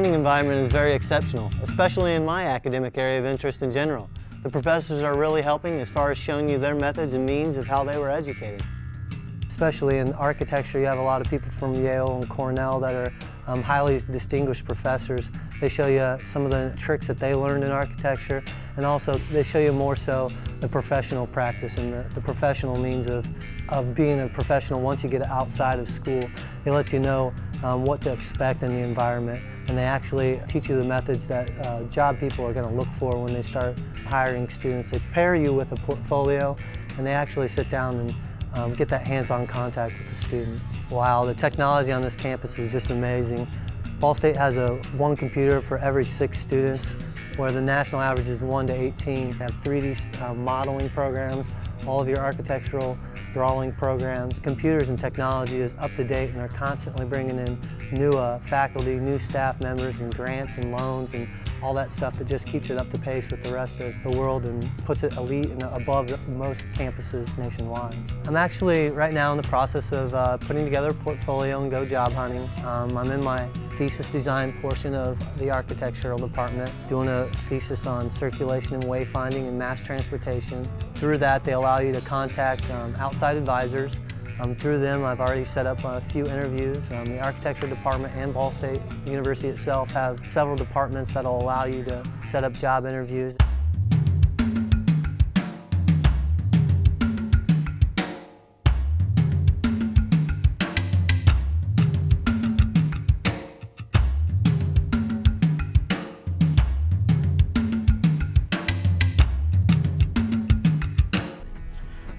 learning environment is very exceptional, especially in my academic area of interest in general. The professors are really helping as far as showing you their methods and means of how they were educated. Especially in architecture, you have a lot of people from Yale and Cornell that are highly distinguished professors. They show you some of the tricks that they learned in architecture, and also they show you more so the professional practice and the professional means of being a professional once you get outside of school. They let you know what to expect in the environment, and they actually teach you the methods that job people are going to look for when they start hiring students. They pair you with a portfolio, and they actually sit down and get that hands-on contact with the student. Wow, the technology on this campus is just amazing. Ball State has one computer for every 6 students, where the national average is 1 to 18. We have 3D modeling programs, all of your architectural drawing programs. Computers and technology is up to date, and they're constantly bringing in new faculty, new staff members, and grants and loans and all that stuff that just keeps it up to pace with the rest of the world and puts it elite and above most campuses nationwide. I'm actually right now in the process of putting together a portfolio and go job hunting. I'm in my thesis design portion of the architectural department, doing a thesis on circulation and wayfinding and mass transportation. Through that, they allow you to contact outside advisors. Through them, I've already set up a few interviews. The architecture department and Ball State University itself have several departments that will allow you to set up job interviews.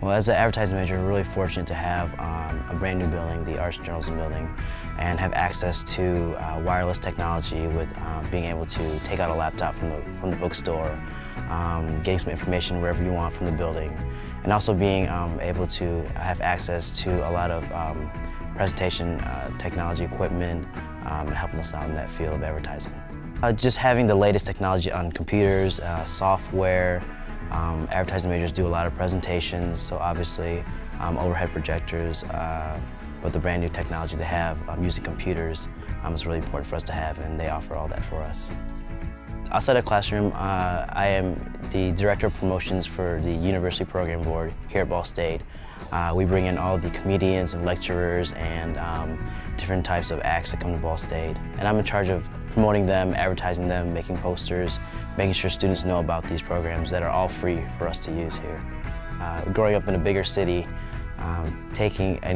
Well, as an advertising major, we're really fortunate to have a brand new building, the Arts and Journalism building, and have access to wireless technology with being able to take out a laptop from the bookstore, getting some information wherever you want from the building, and also being able to have access to a lot of presentation technology equipment and helping us out in that field of advertising. Just having the latest technology on computers, software. Advertising majors do a lot of presentations, so obviously overhead projectors, but the brand new technology they have using computers is really important for us to have, and they offer all that for us. Outside of classroom, I am the Director of Promotions for the University Program Board here at Ball State. We bring in all the comedians and lecturers and different types of acts that come to Ball State, and I'm in charge of promoting them, advertising them, making posters, making sure students know about these programs that are all free for us to use here. Growing up in a bigger city,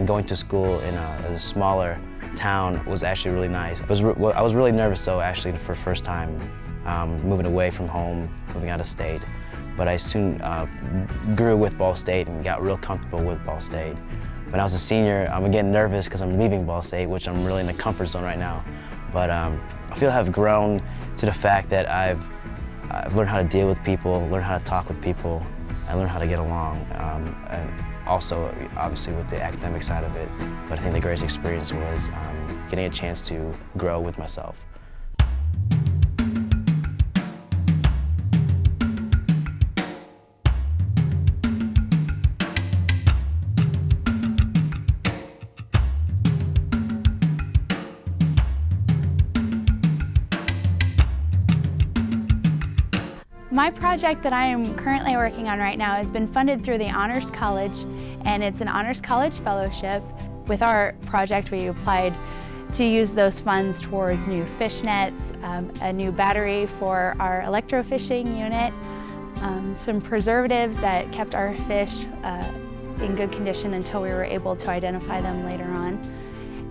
going to school in a smaller town was actually really nice. I was really nervous though, actually, for the first time, moving away from home, moving out of state. But I soon grew with Ball State and got real comfortable with Ball State. When I was a senior, I'm getting nervous because I'm leaving Ball State, which I'm really in the comfort zone right now. But I feel I've grown to the fact that I've learned how to deal with people, learned how to talk with people, and learn how to get along. And also, obviously, with the academic side of it. But I think the greatest experience was getting a chance to grow with myself. My project that I am currently working on right now has been funded through the Honors College, and it's an Honors College Fellowship. With our project, we applied to use those funds towards new fish nets, a new battery for our electrofishing unit, some preservatives that kept our fish in good condition until we were able to identify them later on.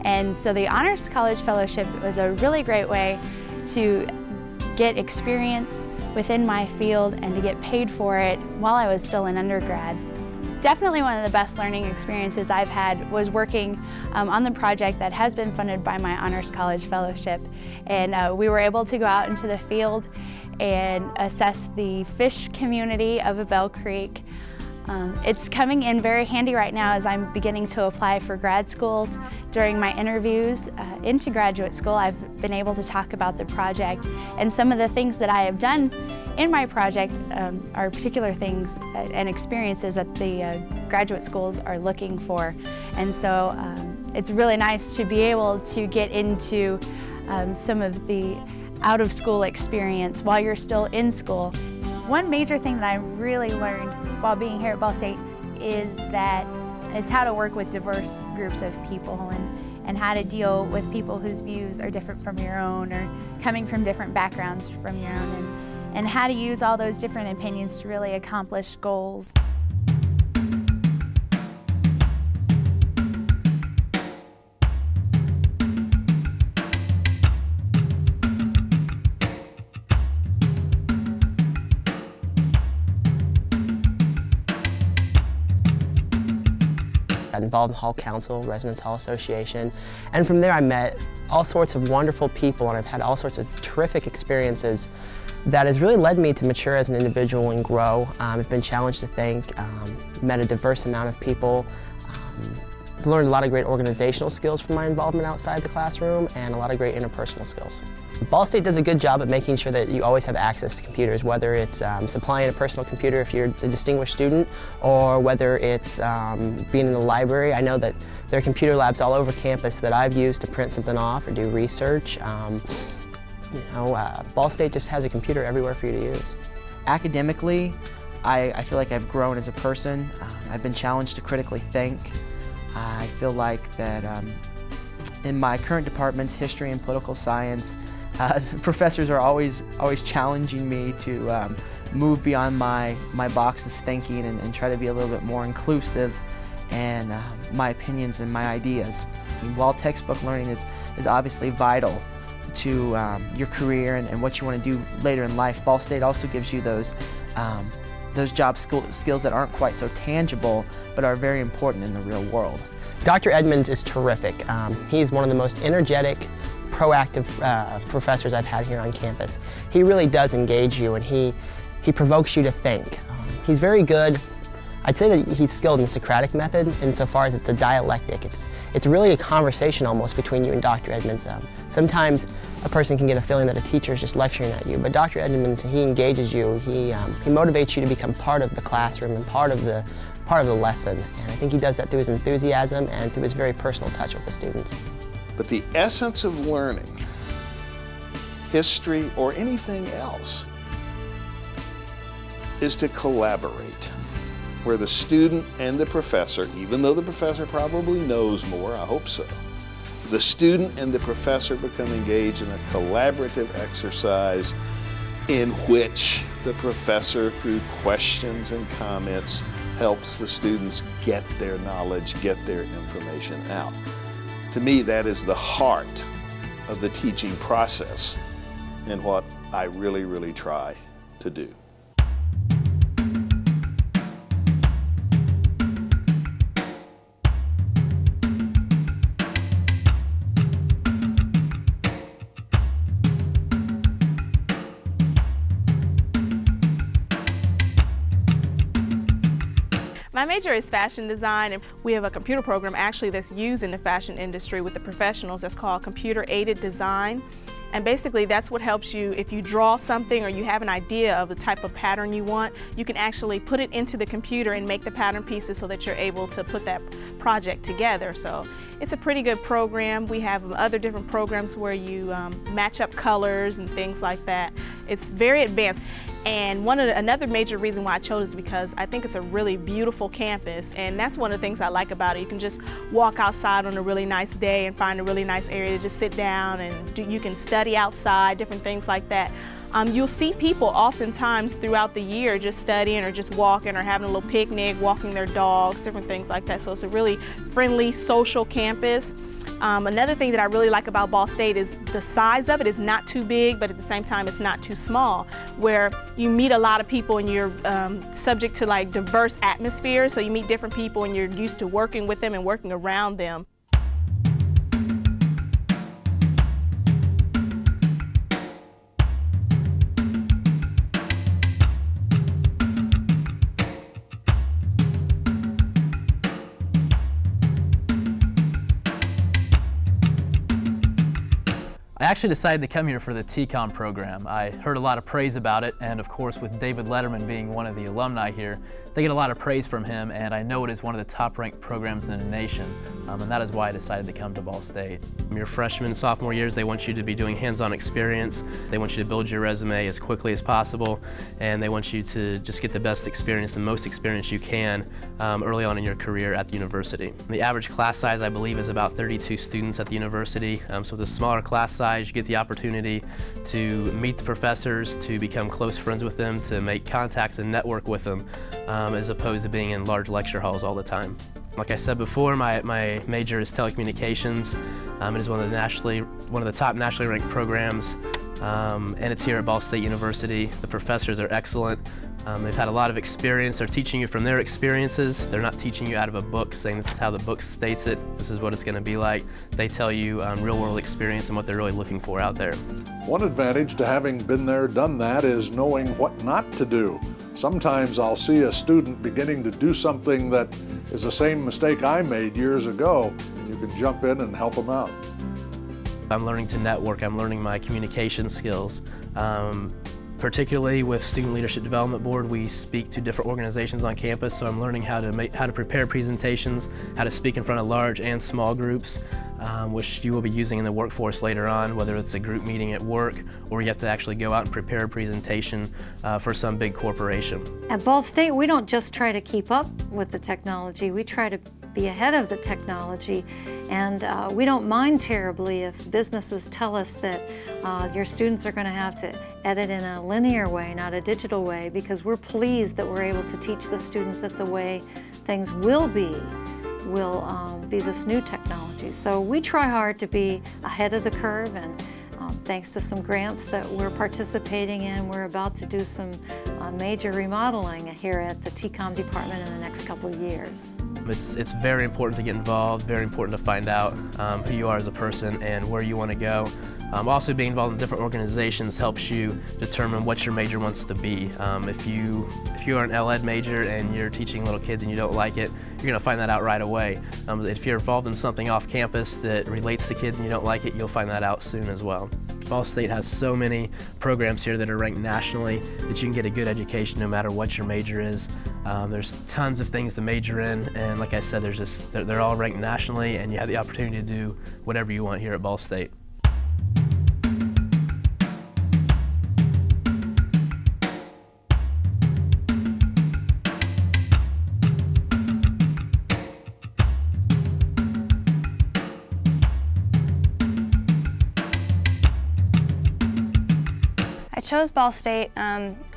And so the Honors College Fellowship was a really great way to get experience within my field and to get paid for it while I was still an undergrad. Definitely one of the best learning experiences I've had was working on the project that has been funded by my Honors College Fellowship. And we were able to go out into the field and assess the fish community of Bell Creek. It's coming in very handy right now as I'm beginning to apply for grad schools. During my interviews into graduate school, I've been able to talk about the project, and some of the things that I have done in my project are particular things and experiences that the graduate schools are looking for. And so it's really nice to be able to get into some of the out-of-school experience while you're still in school. One major thing that I really learned while being here at Ball State is how to work with diverse groups of people and how to deal with people whose views are different from your own or coming from different backgrounds from your own, and how to use all those different opinions to really accomplish goals. I got involved in Hall Council, Residence Hall Association, and from there I met all sorts of wonderful people, and I've had all sorts of terrific experiences that has really led me to mature as an individual and grow. I've been challenged to think, met a diverse amount of people, learned a lot of great organizational skills from my involvement outside the classroom, and a lot of great interpersonal skills. Ball State does a good job at making sure that you always have access to computers, whether it's supplying a personal computer if you're a distinguished student, or whether it's being in the library. I know that there are computer labs all over campus that I've used to print something off or do research. Ball State just has a computer everywhere for you to use. Academically, I feel like I've grown as a person. I've been challenged to critically think. I feel like that in my current departments, history and political science, the professors are always challenging me to move beyond my box of thinking and try to be a little bit more inclusive and my opinions and my ideas. While textbook learning is obviously vital to your career and what you want to do later in life, Ball State also gives you those job skills that aren't quite so tangible but are very important in the real world. Dr. Edmonds is terrific. He's one of the most energetic, proactive professors I've had here on campus. He really does engage you, and he provokes you to think. He's very good. I'd say that he's skilled in the Socratic method insofar as it's a dialectic. It's really a conversation almost between you and Dr. Edmonds. Sometimes a person can get a feeling that a teacher is just lecturing at you, but Dr. Edmonds, he engages you. He motivates you to become part of the classroom and part of the lesson. And I think he does that through his enthusiasm and through his very personal touch with the students. But the essence of learning, history or anything else, is to collaborate, where the student and the professor, even though the professor probably knows more, I hope so, the student and the professor become engaged in a collaborative exercise in which the professor, through questions and comments, helps the students get their knowledge, get their information out. To me, that is the heart of the teaching process and what I really, really try to do. My major is fashion design, and we have a computer program actually that's used in the fashion industry with the professionals that's called computer-aided design. And basically that's what helps you if you draw something or you have an idea of the type of pattern you want, you can actually put it into the computer and make the pattern pieces so that you're able to put that project together. So it's a pretty good program. We have other different programs where you match up colors and things like that. It's very advanced. And another major reason why I chose is because I think it's a really beautiful campus, and that's one of the things I like about it. You can just walk outside on a really nice day and find a really nice area to just sit down and you can study outside, different things like that. You'll see people oftentimes throughout the year just studying or just walking or having a little picnic, walking their dogs, different things like that. So it's a really friendly, social campus. Another thing that I really like about Ball State is the size of it is not too big, but at the same time it's not too small, where you meet a lot of people and you're subject to like diverse atmospheres, so you meet different people and you're used to working with them and working around them. I I actually decided to come here for the TCOM program. I heard a lot of praise about it, and of course with David Letterman being one of the alumni here, they get a lot of praise from him, and I know it is one of the top-ranked programs in the nation, and that is why I decided to come to Ball State. Your freshman and sophomore years, they want you to be doing hands-on experience. They want you to build your resume as quickly as possible, and they want you to just get the best experience, the most experience you can early on in your career at the university. The average class size, I believe, is about 32 students at the university, so with a smaller class size, you get the opportunity to meet the professors, to become close friends with them, to make contacts and network with them, as opposed to being in large lecture halls all the time. Like I said before, my major is telecommunications. It is one of the top nationally ranked programs, and it's here at Ball State University. The professors are excellent. They've had a lot of experience. They're teaching you from their experiences. They're not teaching you out of a book saying this is how the book states it, this is what it's going to be like. They tell you real-world experience and what they're really looking for out there. One advantage to having been there, done that, is knowing what not to do. Sometimes I'll see a student beginning to do something that is the same mistake I made years ago, and you can jump in and help them out. I'm learning to network. I'm learning my communication skills. Particularly with Student Leadership Development Board, we speak to different organizations on campus, so I'm learning how to prepare presentations, how to speak in front of large and small groups, which you will be using in the workforce later on, whether it's a group meeting at work or you have to actually go out and prepare a presentation for some big corporation. At Ball State, we don't just try to keep up with the technology, we try to be ahead of the technology, and we don't mind terribly if businesses tell us that your students are going to have to edit in a linear way, not a digital way, because we're pleased that we're able to teach the students that the way things will be this new technology. So we try hard to be ahead of the curve, and thanks to some grants that we're participating in, we're about to do some major remodeling here at the TCOM department in the next couple of years. It's very important to get involved, very important to find out who you are as a person and where you want to go. Also being involved in different organizations helps you determine what your major wants to be. If you are an L-Ed major and you're teaching little kids and you don't like it, you're going to find that out right away. If you're involved in something off campus that relates to kids and you don't like it, you'll find that out soon as well. Ball State has so many programs here that are ranked nationally that you can get a good education no matter what your major is. There's tons of things to major in, and like I said, they're all ranked nationally, and you have the opportunity to do whatever you want here at Ball State. I chose Ball State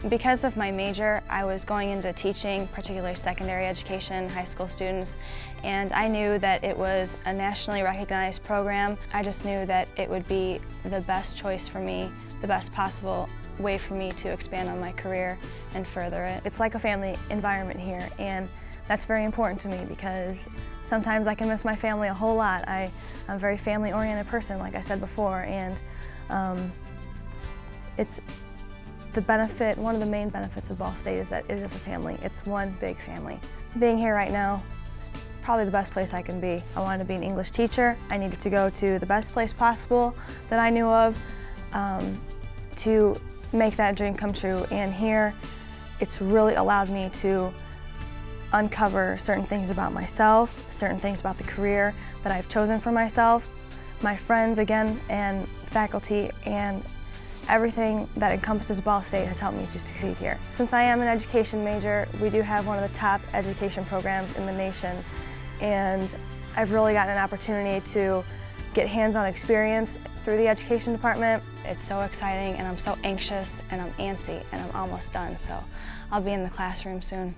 because of my major. I was going into teaching, particularly secondary education, high school students, and I knew that it was a nationally recognized program. I just knew that it would be the best choice for me, the best possible way for me to expand on my career and further it. It's like a family environment here, and that's very important to me because sometimes I can miss my family a whole lot. I'm a very family-oriented person, like I said before, and it's the benefit, one of the main benefits of Ball State is that it is a family. It's one big family. Being here right now is probably the best place I can be. I wanted to be an English teacher. I needed to go to the best place possible that I knew of to make that dream come true. And here, it's really allowed me to uncover certain things about myself, certain things about the career that I've chosen for myself, my friends again, and faculty, and everything that encompasses Ball State has helped me to succeed here. Since I am an education major, we do have one of the top education programs in the nation, and I've really gotten an opportunity to get hands-on experience through the education department. It's so exciting, and I'm so anxious, and I'm antsy, and I'm almost done, so I'll be in the classroom soon.